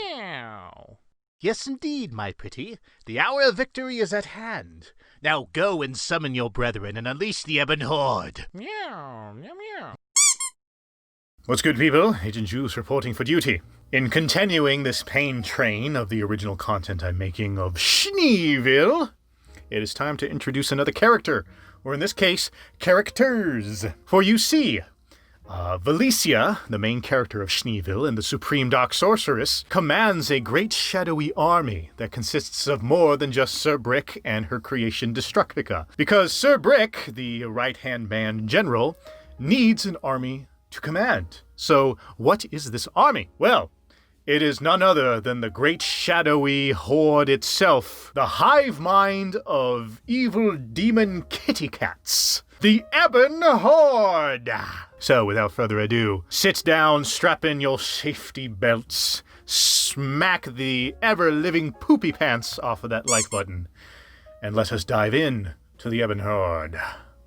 Meow. Yes, indeed, my pretty. The hour of victory is at hand. Now go and summon your brethren and unleash the Ebon Horde. Meow, meow, meow. What's good, people? Agent Juice reporting for duty. In continuing this pain train of the original content I'm making of Schneeevil, it is time to introduce another character, or in this case, characters. For you see, Velicia, the main character of Schneeevil and the Supreme Dark Sorceress, commands a great shadowy army that consists of more than just Sir Brick and her creation DESTRUCTICA. Because Sir Brick, the right-hand man general, needs an army to command. So what is this army? Well, it is none other than the great shadowy horde itself, the hivemind of evil demon kitty cats, the Ebon Horde. So without further ado, sit down, strap in your safety belts, smack the ever-living poopy pants off of that like button, and let us dive in to the Ebon Horde.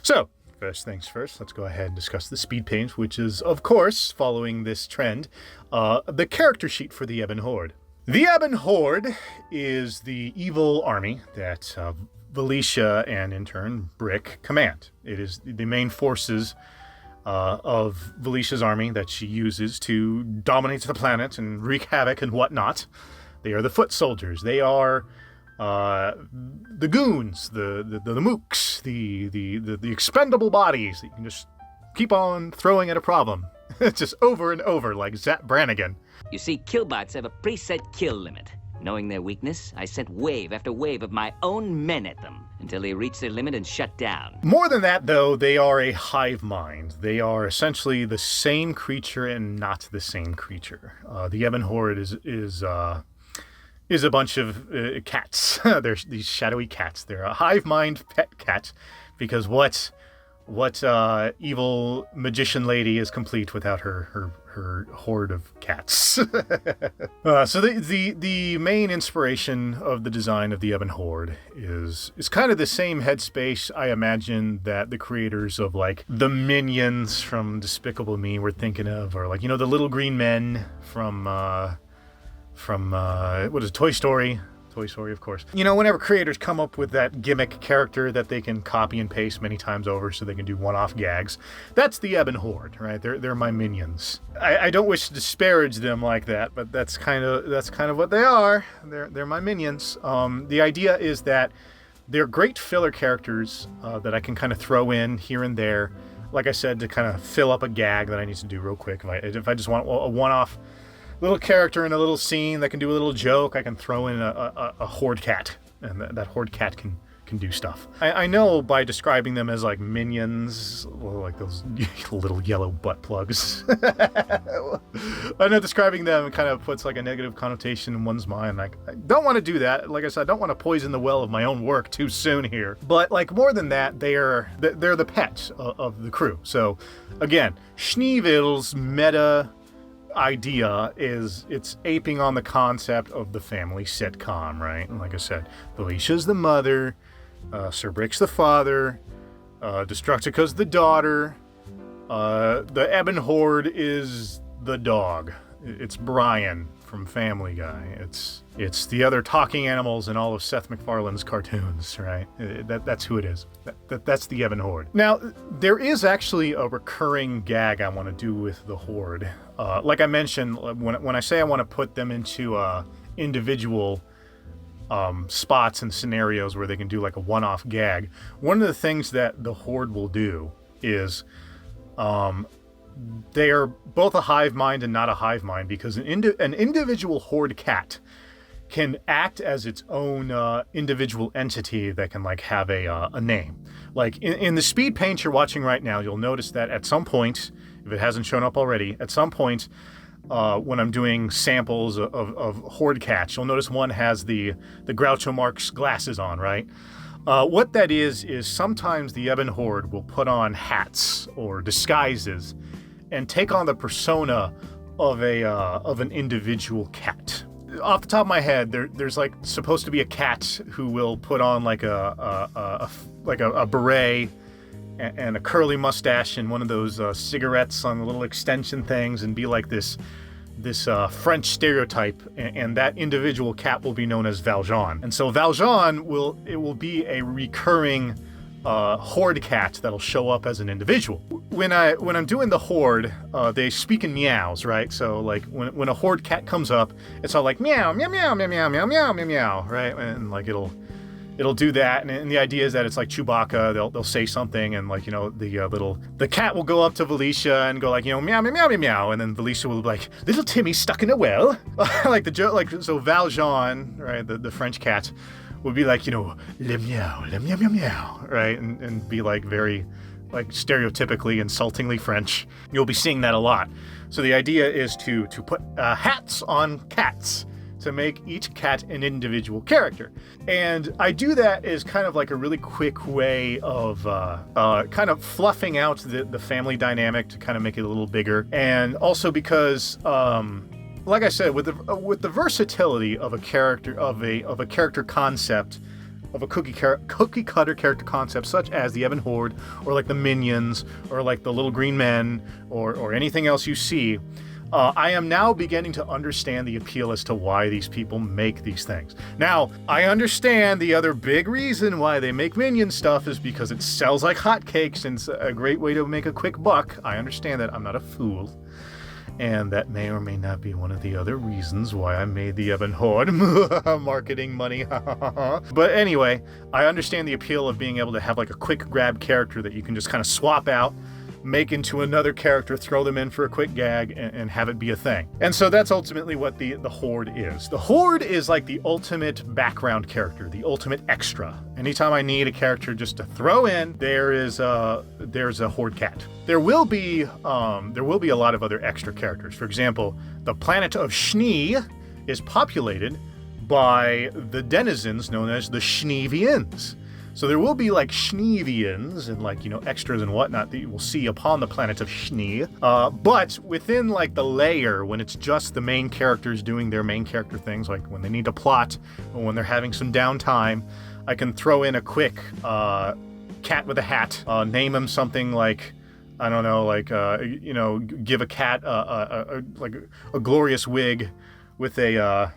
So, first things first, let's go ahead and discuss the speed paint, which is, of course, following this trend, the character sheet for the Ebon Horde. The Ebon Horde is the evil army that Velicia and, in turn, Brick command. It is the main forces of Velicia's army that she uses to dominate the planet and wreak havoc and whatnot. They are the foot soldiers. They are the goons, the mooks, the expendable bodies that you can just keep on throwing at a problem. Just over and over, like Zap Brannigan. You see, killbots have a preset kill limit. Knowing their weakness, I sent wave after wave of my own men at them until they reached their limit and shut down. More than that, though, they are a hive mind. They are essentially the same creature and not the same creature. The Ebon Horde is a bunch of cats. They're these shadowy cats. They're a hive mind pet cat, because what evil magician lady is complete without her horde of cats? So the main inspiration of the design of the Ebon Horde is kind of the same headspace, I imagine, that the creators of like the Minions from Despicable Me were thinking of, or like, you know, the little green men from what is it, Toy Story? Toy Story, of course. You know, whenever creators come up with that gimmick character that they can copy and paste many times over so they can do one-off gags, that's the Ebon Horde, right? They're my minions. I don't wish to disparage them like that, but that's kind of what they are. They're my minions. The idea is that they're great filler characters that I can kind of throw in here and there, like I said, to kind of fill up a gag that I need to do real quick. If I just want a one-off little character in a little scene that can do a little joke, I can throw in a horde cat, and that horde cat can do stuff. I know by describing them as like minions, like those little yellow butt plugs, I know describing them kind of puts like a negative connotation in one's mind. Like, I don't want to do that. Like I said, I don't want to poison the well of my own work too soon here. But like more than that, they're the pets of the crew. So again, Schneeevil's meta idea is it's aping on the concept of the family sitcom, right? And like I said, Velicia's the mother, Sir Brick's the father, DESTRUCTICA's the daughter, the Ebon Horde is the dog. It's Brian from Family Guy. It's the other talking animals in all of Seth MacFarlane's cartoons, right? That's who it is. That's the Ebon Horde. Now, there is actually a recurring gag I want to do with the Horde. Like I mentioned, when I say I want to put them into individual spots and scenarios where they can do like a one-off gag, one of the things that the Horde will do is they are both a hive mind and not a hive mind, because an individual horde cat can act as its own individual entity that can like have a name. Like in the speed paint you're watching right now, you'll notice that at some point, if it hasn't shown up already, at some point when I'm doing samples of horde cats, you'll notice one has the Groucho Marx glasses on, right? What that is sometimes the Ebon Horde will put on hats or disguises and take on the persona of an individual cat. Off the top of my head, there's like supposed to be a cat who will put on like a beret and a curly mustache and one of those cigarettes on the little extension things and be like this French stereotype, and that individual cat will be known as Valjean. And so Valjean will be a recurring horde cat that'll show up as an individual. When I'm doing the horde, they speak in meows, right? So like when a horde cat comes up, it's all like meow, meow, meow, meow, meow, meow, meow, meow, meow, right? And like it'll do that, and the idea is that it's like Chewbacca. They'll say something, and like, you know, the cat will go up to Velicia and go like, you know, meow, meow, meow, meow, meow, and then Velicia will be like, little Timmy's stuck in a well. Like the joke, like, so Valjean, right, the French cat, would be like, you know, le meow, meow, meow, meow, right, and be like very like stereotypically insultingly French. You'll be seeing that a lot. So the idea is to put hats on cats, to make each cat an individual character. And I do that as kind of like a really quick way of kind of fluffing out the family dynamic to kind of make it a little bigger. And also because, like I said, with the versatility of a character, of a character concept, of a cookie cutter character concept, such as the Ebon Horde, or like the Minions, or like the Little Green Men, or anything else you see, I am now beginning to understand the appeal as to why these people make these things. Now, I understand the other big reason why they make Minion stuff is because it sells like hotcakes and it's a great way to make a quick buck. I understand that. I'm not a fool. And that may or may not be one of the other reasons why I made the Ebon Horde. Marketing money. But anyway, I understand the appeal of being able to have like a quick grab character that you can just kind of swap out, make into another character, throw them in for a quick gag, and have it be a thing. And so that's ultimately what the Horde is. The Horde is like the ultimate background character, the ultimate extra. Anytime I need a character just to throw in, there's a Horde cat. There will be a lot of other extra characters. For example, the planet of Schnee is populated by the denizens known as the Schneevians. So there will be like Schneevians and like, you know, extras and whatnot that you will see upon the planet of Schnee. But within like the layer, when it's just the main characters doing their main character things, like when they need to plot or when they're having some downtime, I can throw in a quick cat with a hat, name him something like, I don't know, like, you know, give a cat like a glorious wig with a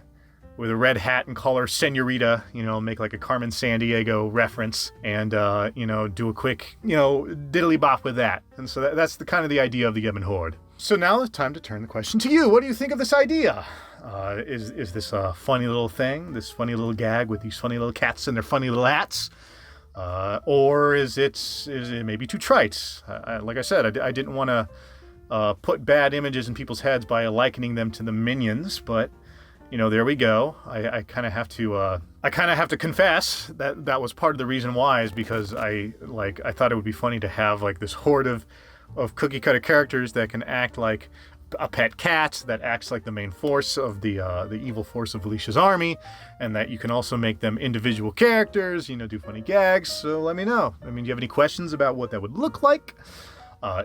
red hat and call her Senorita, you know, make like a Carmen Sandiego reference, and, you know, do a quick, you know, diddly bop with that. And so that's the kind of the idea of the Ebon Horde. So now it's time to turn the question to you. What do you think of this idea? Is this a funny little thing, this funny little gag with these funny little cats and their funny little hats? Or is it maybe too trite? Like I said, I didn't want to put bad images in people's heads by likening them to the Minions, but, you know, there we go. I kind of have to confess that was part of the reason why, is because I thought it would be funny to have like this horde of cookie cutter characters that can act like a pet cat, that acts like the main force of the evil force of Velicia's army, and that you can also make them individual characters, you know, do funny gags. So let me know. I mean, do you have any questions about what that would look like?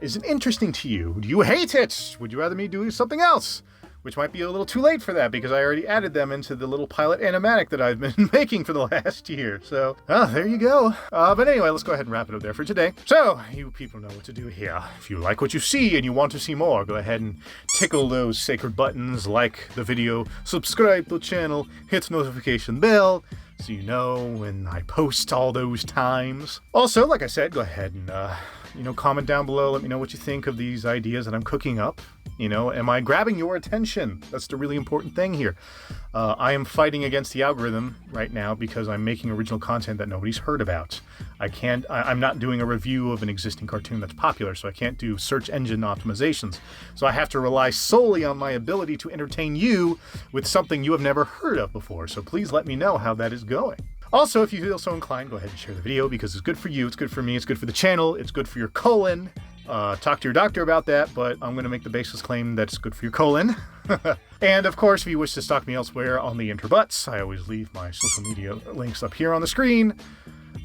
Is it interesting to you? Do you hate it? Would you rather me do something else? Which might be a little too late for that, because I already added them into the little pilot animatic that I've been making for the last year. So, there you go. But anyway, let's go ahead and wrap it up there for today. So, you people know what to do here. If you like what you see and you want to see more, go ahead and tickle those sacred buttons, like the video, subscribe to the channel, hit the notification bell, so you know when I post all those times. Also, like I said, go ahead and, you know, comment down below. Let me know what you think of these ideas that I'm cooking up. You know, am I grabbing your attention? That's the really important thing here. I am fighting against the algorithm right now because I'm making original content that nobody's heard about. I'm not doing a review of an existing cartoon that's popular, so I can't do search engine optimizations. So I have to rely solely on my ability to entertain you with something you have never heard of before. So please let me know how that is going. Also, if you feel so inclined, go ahead and share the video, because it's good for you, it's good for me, it's good for the channel, it's good for your colon. Talk to your doctor about that, but I'm going to make the baseless claim that it's good for your colon. And of course, if you wish to stalk me elsewhere on the interbuts, I always leave my social media links up here on the screen,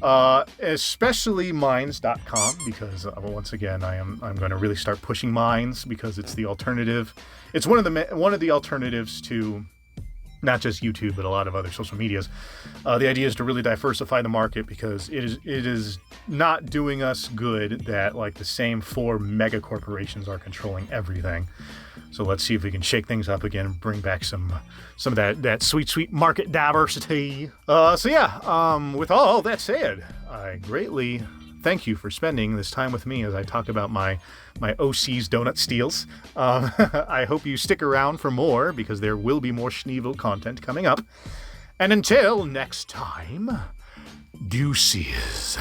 especially minds.com, because once again, I'm going to really start pushing Minds, because it's the alternative. It's one of the alternatives to not just YouTube, but a lot of other social medias. The idea is to really diversify the market because it is not doing us good that like the same 4 mega corporations are controlling everything. So let's see if we can shake things up again and bring back some of that sweet market diversity. With all that said, I greatly thank you for spending this time with me as I talk about my OC's donut steals. I hope you stick around for more because there will be more Schneeevil content coming up. And until next time, deuces.